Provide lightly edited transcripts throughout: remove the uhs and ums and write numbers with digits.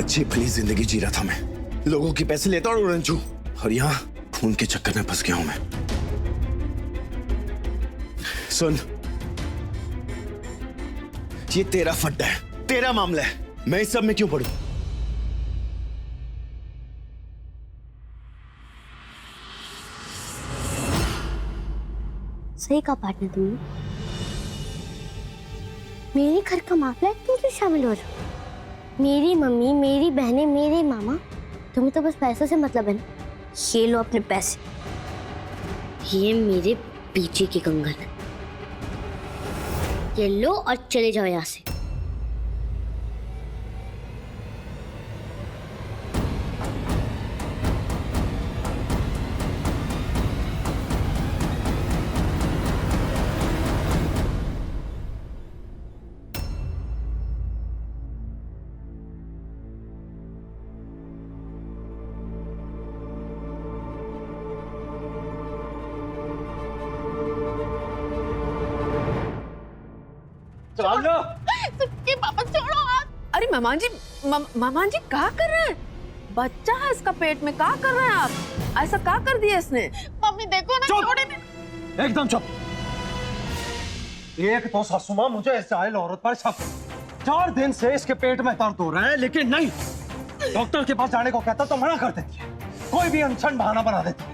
अच्छी भली जिंदगी जी रहा था मैं, लोगों के पैसे लेता और उड़न छू, और यहाँ खून के चक्कर में फंस गया हूं मैं। सुन, ये तेरा फड्डा है, तेरा मामला है, मैं इस सब में क्यों पड़ूं? सही कहा पार्टनर तुमने। मेरे घर का मामला है, तुम क्यों शामिल हो रहे हो? मेरी मम्मी, मेरी बहनें, मेरे मामा, तुम्हें तो बस पैसों से मतलब है ना। ये लो अपने पैसे, ये मेरे पीछे की कंगन, ये लो और चले जाओ यहाँ से। पापा छोड़ो हाथ। अरे मामा जी, मामा जी क्या कर रहे हैं? बच्चा है इसका पेट में, क्या कर रहे हैं आप? ऐसा क्या कर दिया इसने? मम्मी देखो ना, छोड़े नहीं। एकदम चुप। एक तो सासुमा मुझे इस जाहिल औरत पर शक। 4 दिन से इसके पेट में दर्द हो रहा है, लेकिन नहीं, डॉक्टर के पास जाने को कहता तो मना कर देती है, कोई भी अनछन बहाना बना देती है।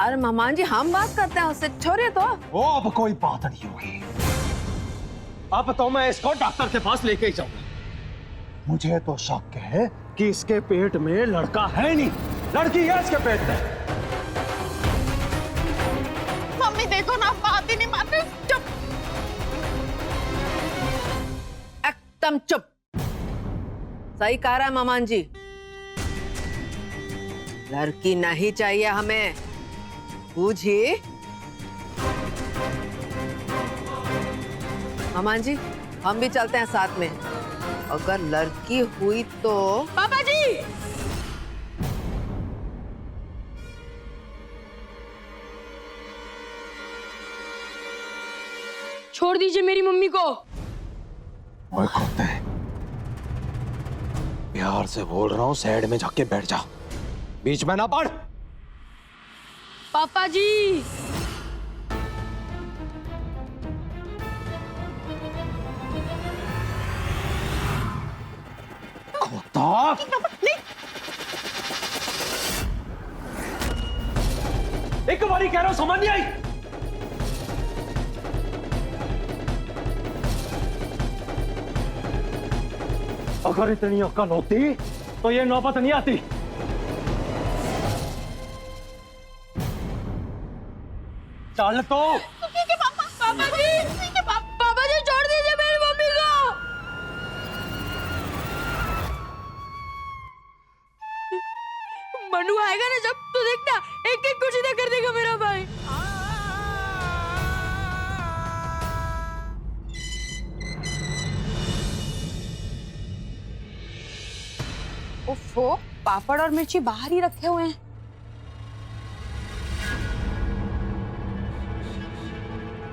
अरे मामा जी हम बात करते हैं उससे, छोड़िए तो। वो अब कोई बात नहीं होगी, अब तो मैं इसको डॉक्टर के पास लेके ही जाऊंगा। मुझे तो शक है कि इसके पेट में लड़का है नहीं, लड़की है इसके पेट में। मम्मी देखो ना, बात ही नहीं मानते। चुप, एकदम चुप। सही कह रहा है मामान जी, लड़की नहीं चाहिए हमें, बूझी? मामान जी हम भी चलते हैं साथ में, अगर लड़की हुई तो। पापा जी, छोड़ दीजिए मेरी मम्मी को। ओए कुत्ते, प्यार से बोल रहा हूँ, साइड में जाके बैठ जा, बीच में ना पड़। पापा जी, एक बारी कह रहा हूं, समझ नहीं आई? अगर इतनी अक्ल होती तो ये नौबत नहीं आती। चल तो। ठीक है पापा। पापा जी, ठीक है पापा जी, छोड़ दीजिए मेरी मम्मी को। मनु आएगा ना जब, तो देखना एक एक कुछ कर देगा मेरा भाई। ओफो, पापड़ और मिर्ची बाहर ही रखे हुए हैं।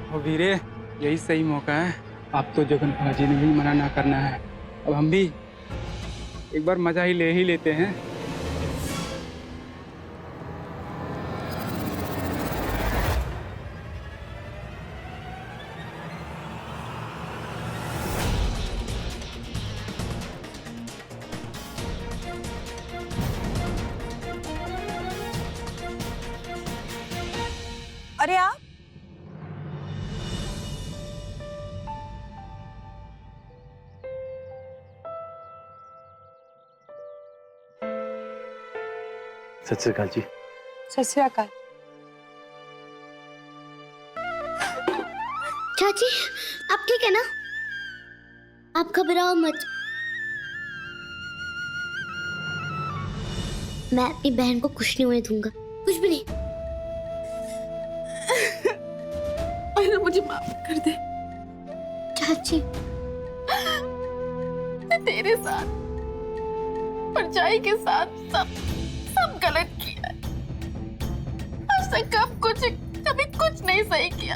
ओ वीरे, यही सही मौका है। आप तो जगन भाजी ने भी मना ना करना है, अब हम भी एक बार मजा ही लेते हैं। अरे आप सत श्री अकाल जी। सत श्री अकाल। चाची, आप ठीक है ना? आप घबराओ मत, मैं अपनी बहन को कुछ नहीं होने दूंगा, कुछ भी नहीं। अरे मुझे माफ कर दे। चाची, तेरे साथ, परछाई के साथ सब गलत किया। आज तक कभी कुछ नहीं सही किया,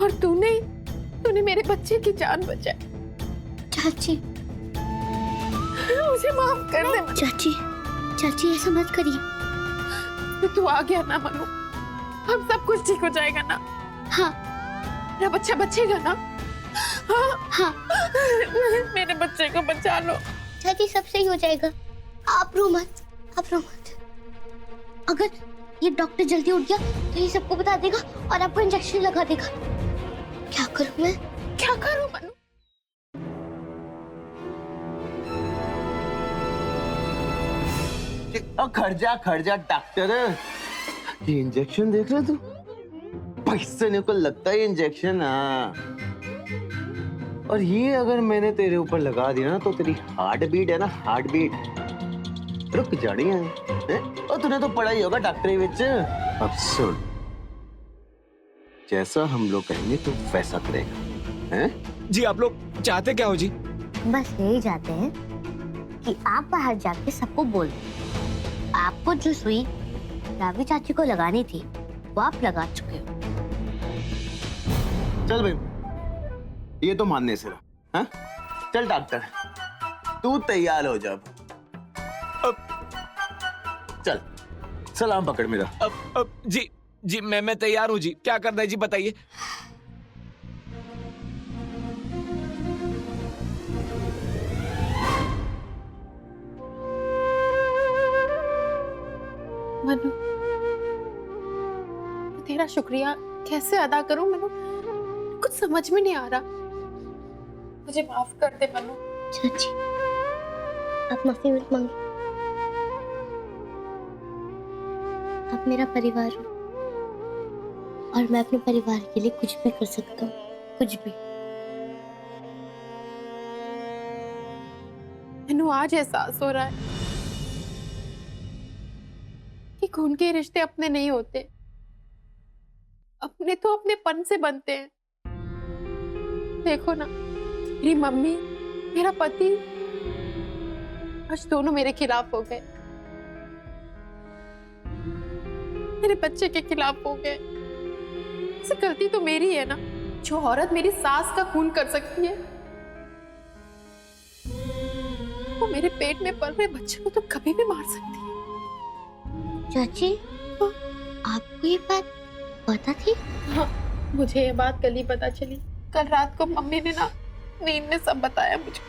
और तूने मेरे बच्चे की जान बचाई। चाची, मुझे माफ कर दे। चाची, चाची ऐसा मत करिए। तू आ गया ना मनु, अब सब कुछ ठीक हो जाएगा ना? हाँ मेरा बच्चा बचेगा ना? हाँ हाँ मेरे बच्चे को बचा लो। चाची सब सही हो जाएगा, आप रो मत, आप रो मत। अगर ये डॉक्टर जल्दी उठ गया तो ये सबको बता देगा और आपको इंजेक्शन लगा देगा। क्या करूं मैं? क्या करूं मनु? खर्जा डॉक्टर, ये इंजेक्शन देख रहे तू? पैसे को लगता है इंजेक्शन। हाँ, और ये अगर मैंने तेरे ऊपर लगा दिया ना तो तेरी हार्ट बीट है ना, हार्ट बीट रुक जानी है। और तूने तो पढ़ा ही होगा डॉक्टरी विच। अब सुन, जैसा हम लोग कहेंगे तो वैसा करेगा हैं? जी आप लोग चाहते क्या हो जी? बस यही चाहते हैं कि आप बाहर जाके सबको बोल दें आपको जो सुई रावी चाची को लगानी थी वो आप लगा चुके हो। चल भाई, ये तो मानने से रहा। हाँ? चल डॉक्टर, तू तैयार हो जा। अब चल, सलाम पकड़ मेरा। अब जी मैं तैयार हूँ जी। क्या करना है जी बताइए। मनु, तेरा शुक्रिया कैसे अदा करूं मनु? कुछ समझ में नहीं आ रहा। मुझे माफ कर दे मनु। चाची, आप माफी मत मांगे। आप मेरा परिवार हो और मैं अपने परिवार के लिए कुछ भी कर सकता हूँ, कुछ भी। मनु, आज एहसास हो रहा है कि खून के रिश्ते अपने नहीं होते, अपने तो अपनेपन से बनते हैं। देखो ना, मेरी मम्मी, मेरा पति आज दोनों मेरे खिलाफ हो गए, मेरे बच्चे के खिलाफ हो गए। ऐसे गलती तो मेरी है ना। जो औरत मेरी सास का खून कर सकती है वो मेरे पेट में पल रहे बच्चे को तो कभी भी मार सकती है। चाची, आपको ये बात पता थी? हाँ, मुझे ये बात कल ही पता चली। कल रात को मम्मी ने ना नींद में सब बताया मुझे।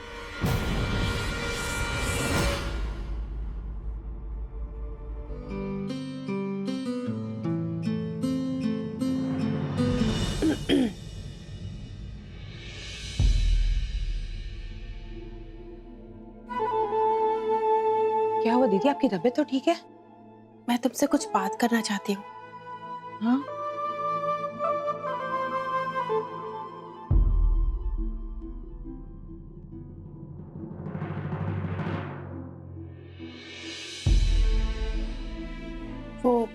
क्या हुआ दीदी, आपकी तबीयत तो ठीक है? मैं तुमसे कुछ बात करना चाहती हूँ। हाँ, वो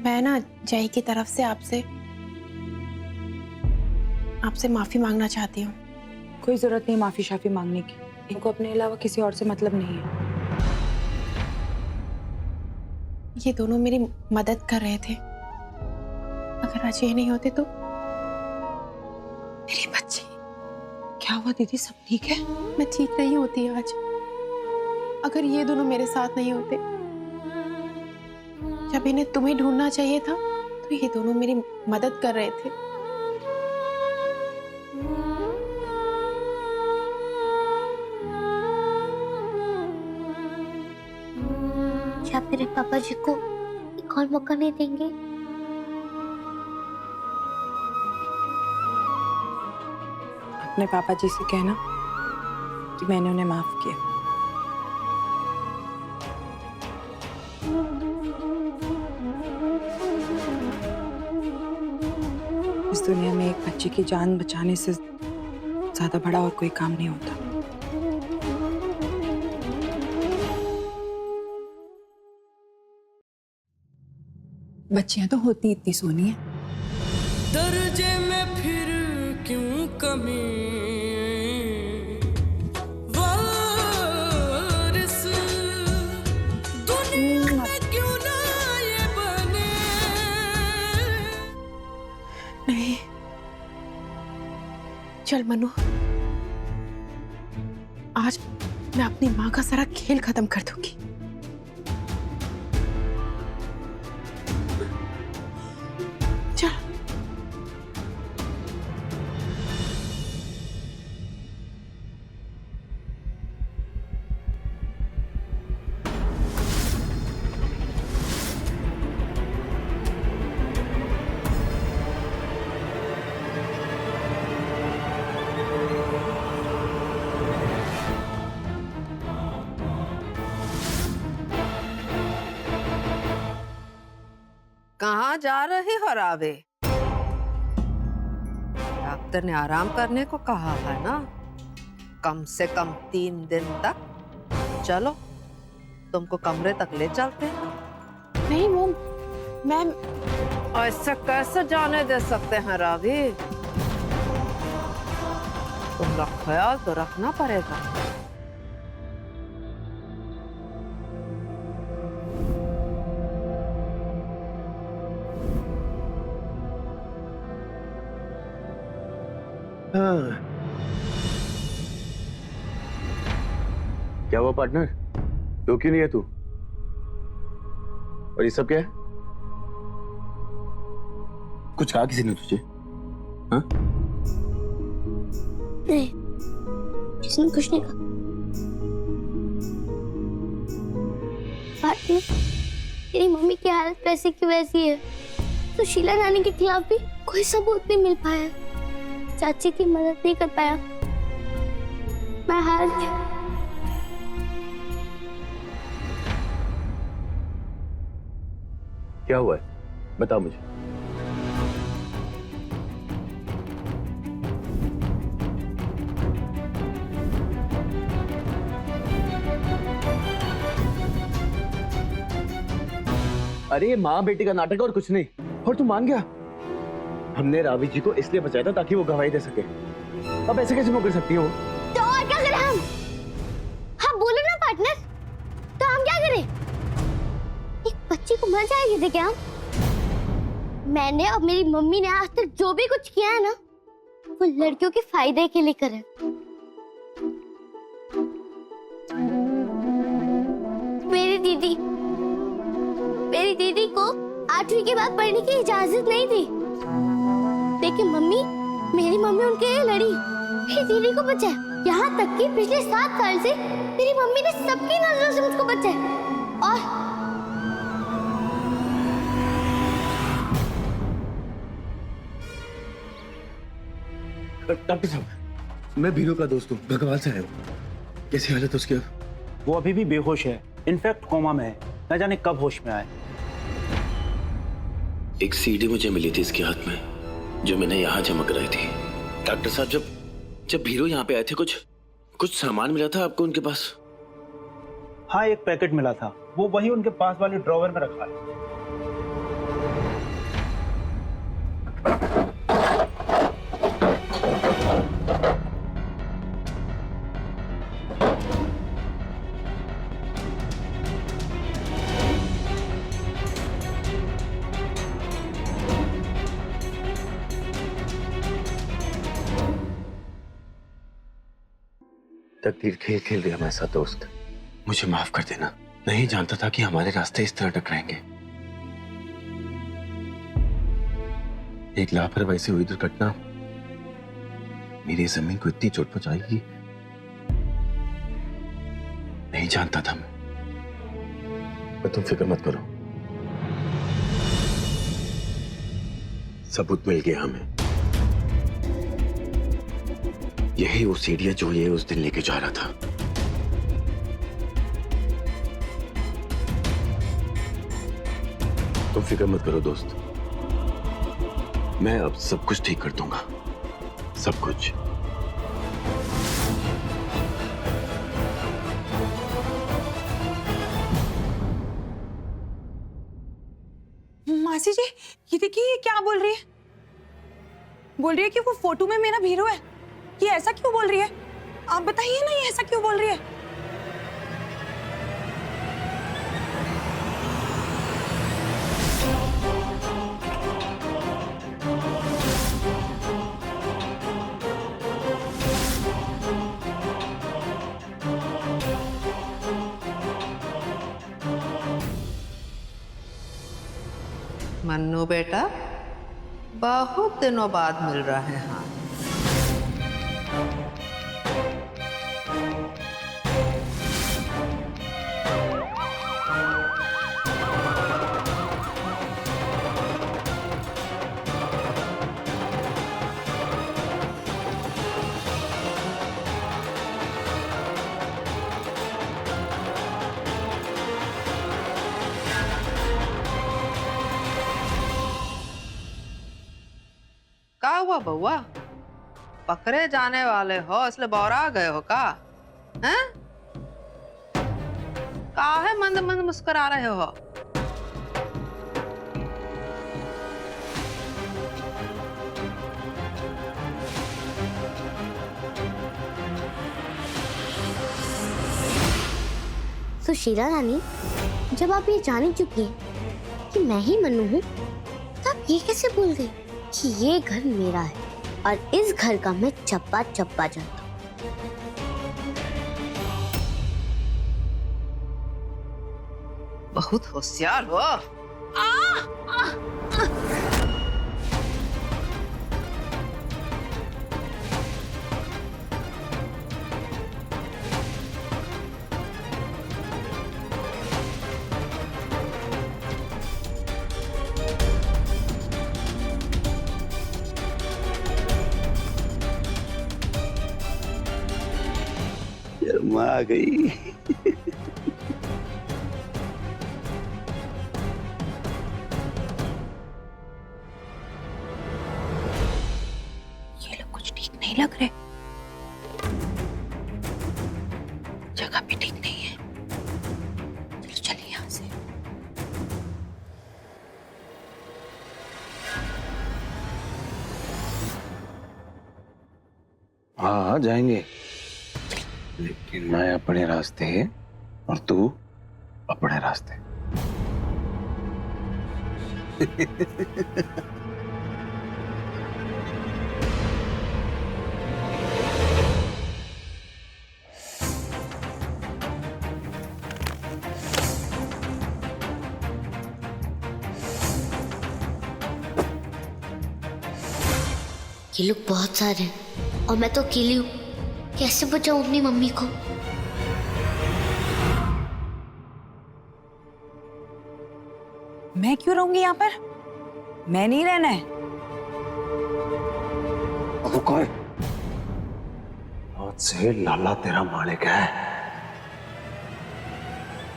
मैं ना जय की तरफ से आपसे माफी मांगना चाहती हूँ। कोई जरूरत नहीं माफी शाफी मांगने की। इनको अपने अलावा किसी और से मतलब नहीं है। ये दोनों मेरी मदद कर रहे थे। अगर आज ये नहीं होते तो मेरे बच्चे। क्या हुआ दीदी, सब ठीक है? मैं ठीक नहीं होती आज। अगर ये दोनों मेरे साथ नहीं होते, जब इन्हें तुम्हें ढूंढना चाहिए था तो ये दोनों मेरी मदद कर रहे थे। क्या मेरे पापा जी को एक और मौका नहीं देंगे? अपने पापा जी से कहना कि मैंने उन्हें माफ किया। इस दुनिया में एक बच्चे की जान बचाने से ज्यादा बड़ा और कोई काम नहीं होता। बच्चियां तो होती इतनी सोनी है। दर्जे में फिर क्यों कमी, वारिस दुनिया में क्यों ना ये बने। नहीं, चल मनु, आज मैं अपनी माँ का सारा खेल खत्म कर दूंगी। चल। कहाँ जा रहे हो रावे? डॉक्टर ने आराम करने को कहा है ना, कम से कम 3 दिन तक। चलो तुमको कमरे तक ले चलते हैं। नहीं मोम, मैम ऐसे कैसे जाने दे सकते हैं रावी? तुमका ख्याल तो रखना पड़ेगा। हाँ। क्या हुआ पार्टनर? तो क्यों नहीं है तू? और ये सब क्या है? कुछ कहा किसी ने तुझे? हाँ? नहीं, किसी ने कुछ नहीं कहा। पार्टनर, तेरी मम्मी की हालत वैसी की वैसी है, तो शीला रानी के खिलाफ भी कोई सबूत नहीं मिल पाया, चाची की मदद नहीं कर पाया। मैं हार गई। क्या हुआ है? बता मुझे। अरे माँ बेटी का नाटक और कुछ नहीं। और तू मान गया? हमने रावी जी को इसलिए बचाया था ताकि वो गवाही दे सके। अब ऐसे कैसे मुकर सकती है वो? तो और क्या करें हम? हाँ बोलो ना पार्टनर, तो हम क्या करें? एक बच्ची को मर जाएगी थे क्या हम? मैंने और मेरी मम्मी ने आज तक जो भी कुछ किया है ना, वो लड़कियों के फायदे के लिए करे। मेरी दीदी को 8वीं के बाद पढ़ने की इजाजत नहीं थी, लेकिन मेरी मम्मी उनके लिए लड़ी, मेरी दीदी को बचाया। यहाँ तक कि पिछले 7 साल से मेरी मम्मी ने सबकी नजरों से मुझको बचाया। और डॉक्टर साहब, मैं बीरू का दोस्त हूँ, भगवान से आया हूँ। कैसी हालत उसकी अब? वो अभी भी बेहोश है, इनफैक्ट कोमा में है, न जाने कब होश में आए। एक सीडी मुझे मिली थी इसके हाथ में, जो मैंने यहाँ जमा कराई थी। डॉक्टर साहब, जब भीरू यहाँ पे आए थे, कुछ सामान मिला था आपको उनके पास? हाँ, एक पैकेट मिला था, वो वही उनके पास वाले ड्रॉवर में रखा है। तकदीर खेल खेल रही हमारे साथ दोस्त। मुझे माफ कर देना, नहीं जानता था कि हमारे रास्ते इस तरह टकराएंगे। एक लापरवाही से हुई दुर्घटना मेरी जमीन को इतनी चोट पहुंचाएगी नहीं जानता था मैं। पर तुम फिक्र मत करो, सबूत मिल गया हमें। यही वो सीढ़ियां जो ये उस दिन लेके जा रहा था। तुम फिक्र मत करो दोस्त, मैं अब सब कुछ ठीक कर दूंगा, सब कुछ। मासी जी, ये देखिए, ये क्या बोल रही है? बोल रही है कि वो फोटो में मेरा भीरू है। ये ऐसा क्यों बोल रही है? आप बताइए ना, ये ऐसा क्यों बोल रही है? मन्नू बेटा, बहुत दिनों बाद मिल रहे हैं। का हुआ बउआ? पकड़े जाने वाले हो इसलिए बौरा गए हो का? हैं? काहे मंद मंद मुस्कुरा रहे हो? सुशीला रानी, जब आप ये जान ही चुकी हैं कि मैं ही मन्नू हूँ, तो आप ये कैसे बोल गए कि ये घर मेरा है और इस घर का मैं चप्पा चप्पा जानता हूँ? बहुत होशियार हो। शर्मा आ गई। ये लोग कुछ ठीक नहीं लग रहे, जगह भी ठीक नहीं है। चलो चलिए यहाँ से। हाँ जाएंगे, लेकिन मैं अपने रास्ते और तू अपने रास्ते। ये लोग बहुत सारे हैं और मैं तो अकेली हूँ। कैसे बचाऊं अपनी मम्मी को? मैं क्यों रहूंगी यहाँ पर? मैं नहीं रहना है। अब कौन? आज से लाला तेरा मालिक है।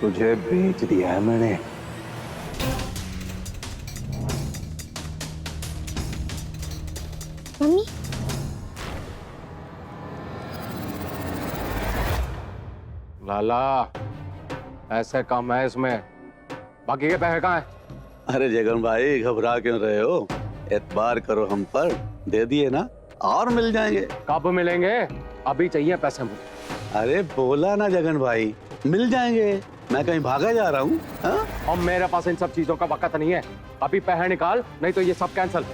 तुझे बेच दिया है मैंने। मम्मी, लाला ऐसे काम है इसमें, बाकी के पैसे कहाँ हैं? अरे जगन भाई घबरा क्यों रहे हो? एतबार करो हम पर, दे दिए ना और मिल जाएंगे। कब मिलेंगे? अभी चाहिए पैसे मुझे। अरे बोला ना जगन भाई, मिल जाएंगे। मैं कहीं भागा जा रहा हूँ? हाँ? और मेरे पास इन सब चीजों का वक्त नहीं है। अभी पैसे निकाल, नहीं तो ये सब कैंसल।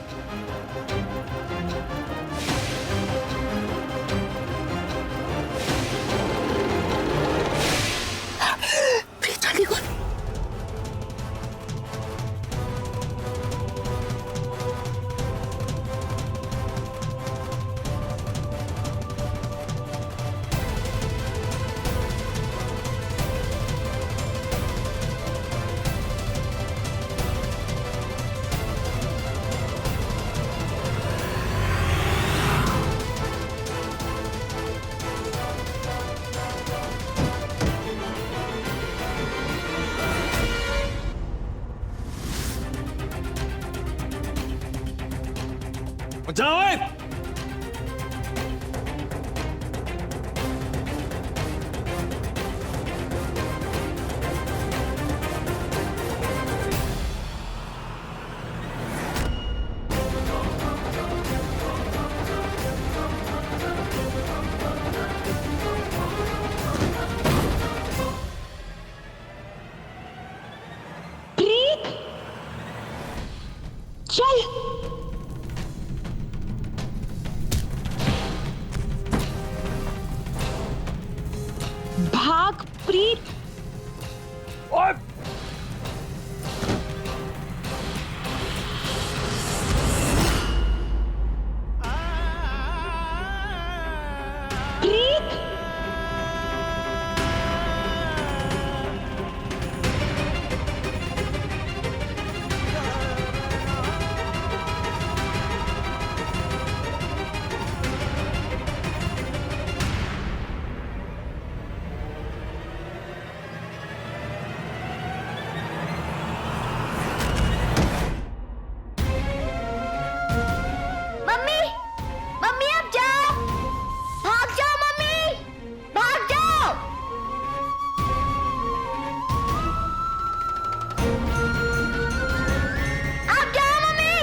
जाओ। भाग प्रीत। मम्मी मम्मी अब जाओ, भाग जाओ मम्मी, भाग जाओ। अब जाओ मम्मी।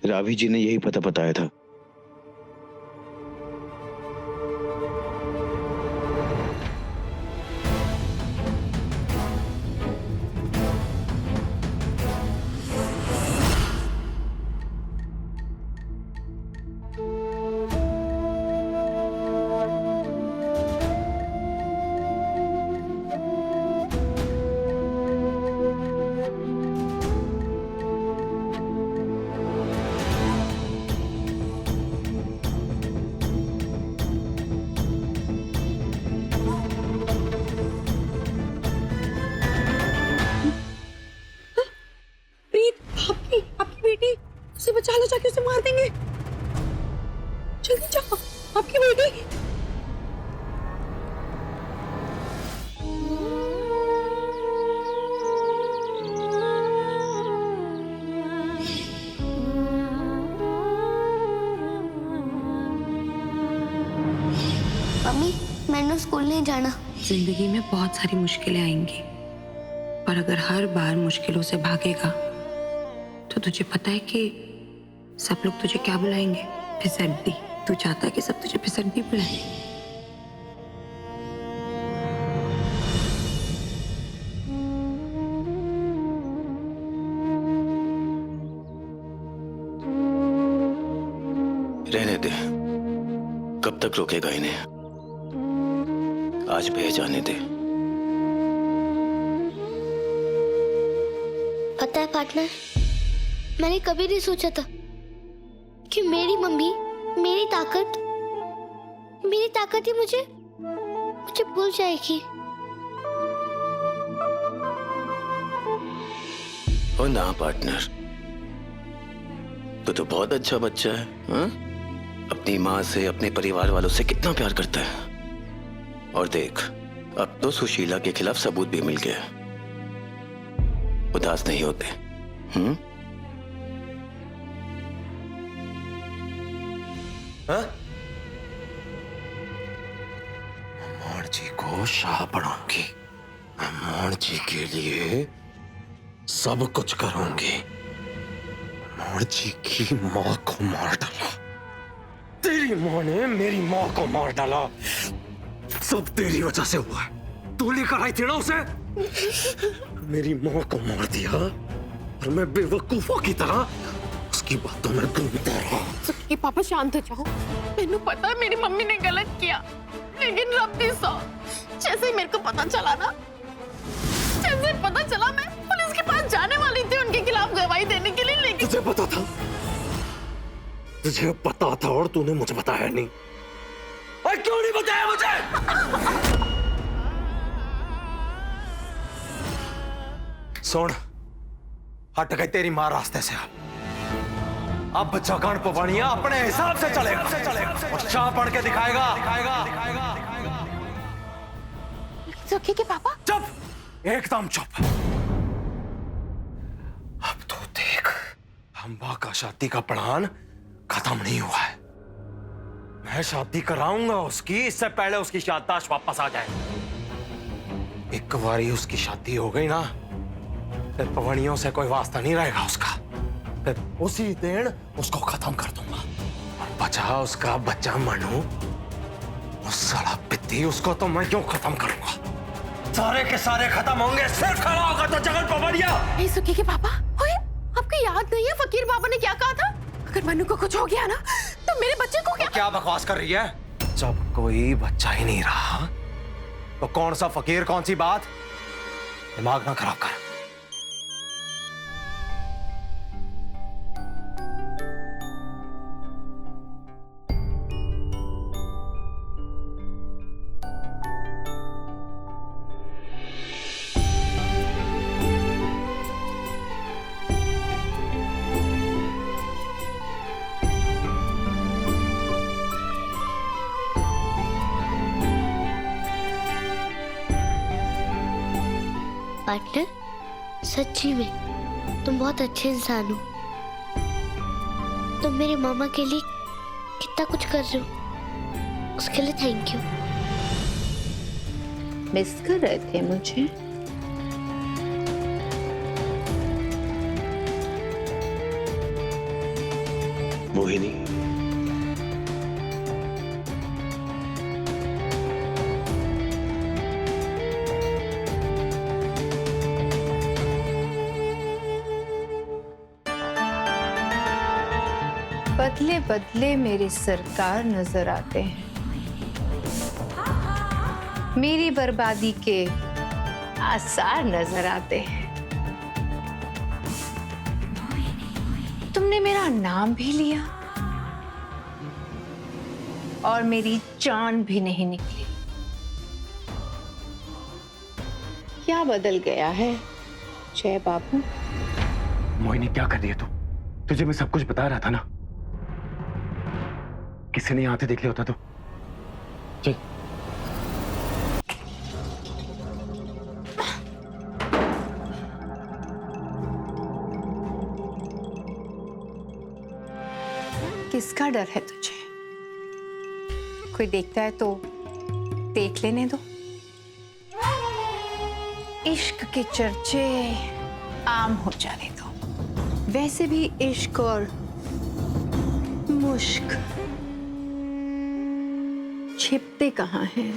रावी जी ने यही पता बताया था। प्रीत, आपकी बेटी, उसे बचा लो, जाके उसे मार देंगे। जल्दी जाओ, आपकी बेटी। मम्मी मैंने स्कूल नहीं जाना। जिंदगी में बहुत सारी मुश्किलें आएंगी, पर अगर हर बार मुश्किलों से भागेगा तो तुझे पता है कि सब लोग तुझे क्या बुलाएंगे? फिसड्डी। तू चाहता है कि सब तुझे फिसड्डी बुलाए? रहने दे, कब तक रोकेगा इन्हें? आज बह जाने दे। पता है पार्टनर, मैंने कभी नहीं सोचा था कि मेरी मम्मी, मेरी ताकत ही मुझे भूल जाएगी। ओ ना पार्टनर, तो बहुत अच्छा बच्चा है, हाँ? अपनी माँ से, अपने परिवार वालों से कितना प्यार करता है। और देख, अब तो सुशीला के खिलाफ सबूत भी मिल गया। उदास नहीं होते, हाँ? मोहन जी को शाह बनाऊंगी। मैं मोहन जी के लिए सब कुछ करूंगी। मोहन जी की माँ को मार डाला, तेरी माँ ने मेरी माँ को मार डाला, सब तेरी वजह से हुआ है। तू लेकर आई थी ना उसे, मेरी माँ को मार दिया और मैं बेवकूफों की तरह उसकी बातों में घूमता रहा। कि पापा शांत हो जाओ। मैंने पता है मेरी मम्मी ने गलत किया, लेकिन रब दी सौ, जैसे ही मेरे को पता चला ना, जैसे पता चला मैं पुलिस के पास जाने वाली थी उनके खिलाफ गवाही देने के लिए, लेकिन तुझे पता था, तुझे पता था और तूने मुझे बताया नहीं। और क्यों नहीं बताया मुझे? सुन, हट गई तेरी माँ रास्ते से। अब जगन पवनिया अपने हिसाब से चलेगा और चाह पढ़ के दिखाएगा। सखी के पापा चुप, एकदम चुप। अब तो देख, अम्बा का शादी का प्लान खत्म नहीं हुआ है। मैं शादी कराऊंगा उसकी, इससे पहले उसकी याददाश्त वापस आ जाए। एक बारी उसकी शादी हो गई ना, फिर पवनियों से कोई वास्ता नहीं रहेगा उसका। फिर उसी दिन उसको खत्म कर दूंगा। और बचा उसका बच्चा मनु, उस साला पित्ती, उसको तो मैं क्यों खत्म करूंगा? सारे के सारे खत्म होंगे, सिर्फ खड़ा होगा तो जगन पवनिया। सुखी के पापा, ओए, आपको याद नहीं है फकीर बाबा ने क्या कहा था? अगर मनु को कुछ हो गया ना, तो मेरे बच्चे को क्या? क्या बकवास कर रही है? जब कोई बच्चा ही नहीं रहा तो कौन सा फकीर, कौन सी बात? दिमाग ना खराब कर। पार्टनर, सच्ची में तुम बहुत अच्छे इंसान हो। तुम मेरे मामा के लिए कितना कुछ कर रहे हो, उसके लिए थैंक यू। मिस कर रहे थे मुझे? मोहिनी, बदले बदले मेरी सरकार नजर आते हैं, मेरी बर्बादी के आसार नजर आते हैं। तुमने मेरा नाम भी लिया और मेरी जान भी नहीं निकली। क्या बदल गया है जय बाबू? मोहिनी, क्या कर रही है तू? तुझे मैं सब कुछ बता रहा था ना। किसी ने आते देख लिया होता तो? चल। किसका डर है तुझे? कोई देखता है तो देख लेने दो। इश्क के चर्चे आम हो जाने दो। वैसे भी इश्क और मुश्क छिपते कहाँ हैं?